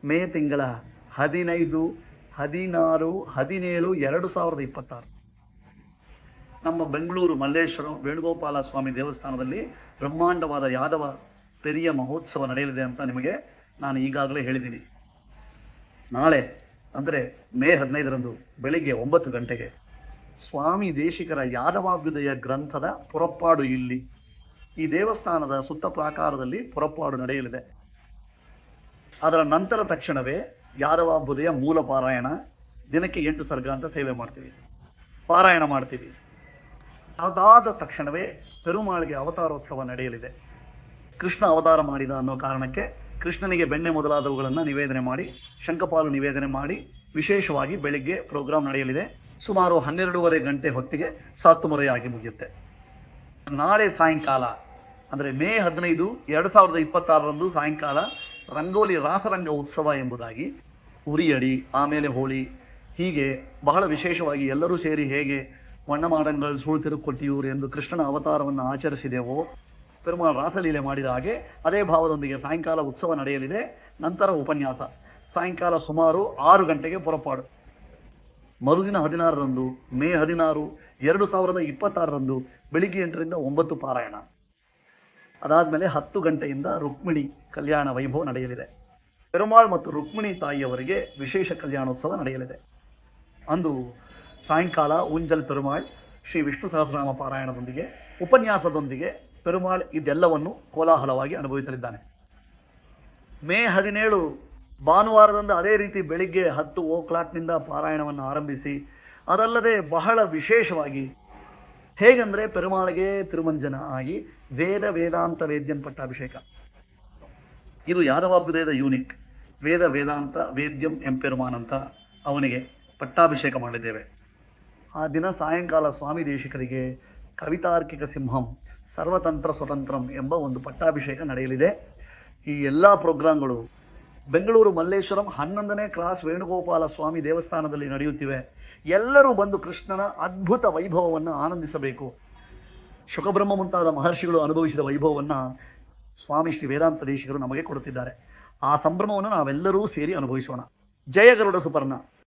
ಮೇ ತಿಂಗಳ 15, 16, 17, 2026 ನಮ್ಮ ಬೆಂಗಳೂರು ಮಲ್ಲೇಶ್ವರಂ ವೇಣುಗೋಪಾಲ ಸ್ವಾಮಿ ದೇವಸ್ಥಾನದಲ್ಲಿ ಬ್ರಹ್ಮಾಂಡವಾದ ಯಾದವ ಪೆರಿಯ ಮಹೋತ್ಸವ ನಡೆಯಲಿದೆ ಅಂತ ನಿಮಗೆ ನಾನು ಈಗಾಗಲೇ ಹೇಳಿದ್ದೀನಿ. ನಾಳೆ ಅಂದರೆ ಮೇ 15ರಂದು ಬೆಳಿಗ್ಗೆ 9 ಗಂಟೆಗೆ ಸ್ವಾಮಿ ದೇಶಿಕರ ಯಾದವಾಭ್ಯುದಯ ಗ್ರಂಥದ ಪುರಪ್ಪಾಡು ಇಲ್ಲಿ ಈ ದೇವಸ್ಥಾನದ ಸುತ್ತ ಪ್ರಾಕಾರದಲ್ಲಿ ಪುರಪ್ಪಾಡು ನಡೆಯಲಿದೆ. ಅದರ ನಂತರ ತಕ್ಷಣವೇ ಯಾದವಾಭ್ಯುದಯ ಮೂಲ ಪಾರಾಯಣ ದಿನಕ್ಕೆ 8 ಸರ್ಗ ಅಂತ ಸೇವೆ ಮಾಡ್ತೀವಿ, ಪಾರಾಯಣ ಮಾಡ್ತೀವಿ. ಅದಾದ ತಕ್ಷಣವೇ ಪೆರುಮಾಳಿಗೆ ಅವತಾರೋತ್ಸವ ನಡೆಯಲಿದೆ. ಕೃಷ್ಣ ಅವತಾರ ಮಾಡಿದ ಅನ್ನೋ ಕಾರಣಕ್ಕೆ ಕೃಷ್ಣನಿಗೆ ಬೆಣ್ಣೆ ಮೊದಲಾದವುಗಳನ್ನು ನಿವೇದನೆ ಮಾಡಿ, ಶಂಖಪಾಲು ನಿವೇದನೆ ಮಾಡಿ ವಿಶೇಷವಾಗಿ ಬೆಳಿಗ್ಗೆ ಪ್ರೋಗ್ರಾಂ ನಡೆಯಲಿದೆ. ಸುಮಾರು 12:30 ಗಂಟೆ ಹೊತ್ತಿಗೆ ಸಾತ್ತುಮರೆಯಾಗಿ ಮುಗಿಯುತ್ತೆ. ನಾಳೆ ಸಾಯಂಕಾಲ ಅಂದರೆ ಮೇ 15, 2026ರಂದು ಸಾಯಂಕಾಲ ರಂಗೋಲಿ ರಾಸರಂಗ ಉತ್ಸವ ಎಂಬುದಾಗಿ ಉರಿಯಡಿ, ಆಮೇಲೆ ಹೋಳಿ, ಹೀಗೆ ಬಹಳ ವಿಶೇಷವಾಗಿ ಎಲ್ಲರೂ ಸೇರಿ ಹೇಗೆ ವಣ್ಣಮಾಡಂಗಳು ಸೂಳ್ತಿರುಕೊಟ್ಟಿಯೂರು ಎಂದು ಕೃಷ್ಣನ ಅವತಾರವನ್ನು ಆಚರಿಸಿದೆವೋ, ಪೆರುಮಾಳ ರಾಸಲೀಲೆ ಮಾಡಿದ ಹಾಗೆ ಅದೇ ಭಾವದೊಂದಿಗೆ ಸಾಯಂಕಾಲ ಉತ್ಸವ ನಡೆಯಲಿದೆ. ನಂತರ ಉಪನ್ಯಾಸ. ಸಾಯಂಕಾಲ ಸುಮಾರು 6 ಗಂಟೆಗೆ ಪುರಪಾಡು. ಮರುದಿನ 16ರಂದು ಮೇ 16, 2026ರಂದು ಬೆಳಿಗ್ಗೆ 8ರಿಂದ 9 ಪಾರಾಯಣ. ಅದಾದ್ಮೇಲೆ 10 ಗಂಟೆಯಿಂದ ರುಕ್ಮಿಣಿ ಕಲ್ಯಾಣ ವೈಭವ ನಡೆಯಲಿದೆ. ಪೆರುಮಾಳ್ ಮತ್ತು ರುಕ್ಮಿಣಿ ತಾಯಿಯವರಿಗೆ ವಿಶೇಷ ಕಲ್ಯಾಣೋತ್ಸವ ನಡೆಯಲಿದೆ. ಅಂದು ಸಾಯಂಕಾಲ ಉಂಜಲ್ ಪೆರುಮಾಳ್ ಶ್ರೀ ವಿಷ್ಣು ಸಹಸ್ರನಾಮ ಪಾರಾಯಣದೊಂದಿಗೆ ಉಪನ್ಯಾಸದೊಂದಿಗೆ ಪೆರುಮಾಳ್ ಇದೆಲ್ಲವನ್ನು ಕೋಲಾಹಲವಾಗಿ ಅನುಭವಿಸಲಿದ್ದಾನೆ. ಮೇ 17 ಭಾನುವಾರದಂದು ಅದೇ ರೀತಿ ಬೆಳಿಗ್ಗೆ 10 ಪಾರಾಯಣವನ್ನು ಆರಂಭಿಸಿ, ಅದಲ್ಲದೆ ಬಹಳ ವಿಶೇಷವಾಗಿ ಹೇಗೆಂದರೆ ಪೆರುಮಾಳಿಗೆ ತಿರುಮಂಜನ ಆಗಿ ವೇದಾಂತ ವೇದ್ಯನ್ ಪಟ್ಟಾಭಿಷೇಕ. ಇದು ಯಾದವಾಭ್ಯುದಯದ ಯೂನಿಕ್. ವೇದಾಂತ ವೇದ್ಯಂ ಎಂಪೆರುಮಾನ್ ಅಂತ ಅವನಿಗೆ ಪಟ್ಟಾಭಿಷೇಕ ಮಾಡಿದ್ದೇವೆ. ಆ ದಿನ ಸಾಯಂಕಾಲ ಸ್ವಾಮಿ ದೇಶಿಕರಿಗೆ ಕವಿತಾರ್ಕಿಕ ಸಿಂಹಂ ಸರ್ವತಂತ್ರ ಸ್ವತಂತ್ರಂ ಎಂಬ ಒಂದು ಪಟ್ಟಾಭಿಷೇಕ ನಡೆಯಲಿದೆ. ಈ ಎಲ್ಲ ಪ್ರೋಗ್ರಾಂಗಳು ಬೆಂಗಳೂರು ಮಲ್ಲೇಶ್ವರಂ 11ನೇ ಕ್ರಾಸ್ ವೇಣುಗೋಪಾಲ ಸ್ವಾಮಿ ದೇವಸ್ಥಾನದಲ್ಲಿ ನಡೆಯುತ್ತಿವೆ. ಎಲ್ಲರೂ ಬಂದು ಕೃಷ್ಣನ ಅದ್ಭುತ ವೈಭವವನ್ನು ಆನಂದಿಸಬೇಕು. ಶುಕಬ್ರಹ್ಮ ಮುಂತಾದ ಮಹರ್ಷಿಗಳು ಅನುಭವಿಸಿದ ವೈಭವವನ್ನು ಸ್ವಾಮಿ ಶ್ರೀ ವೇದಾಂತ ದೇಶಿಕರು ನಮಗೆ ಕೊಡುತ್ತಿದ್ದಾರೆ. ಆ ಸಂಭ್ರಮವನ್ನು ನಾವೆಲ್ಲರೂ ಸೇರಿ ಅನುಭವಿಸೋಣ. ಜಯ ಗರುಡ ಸುಪರ್ಣ.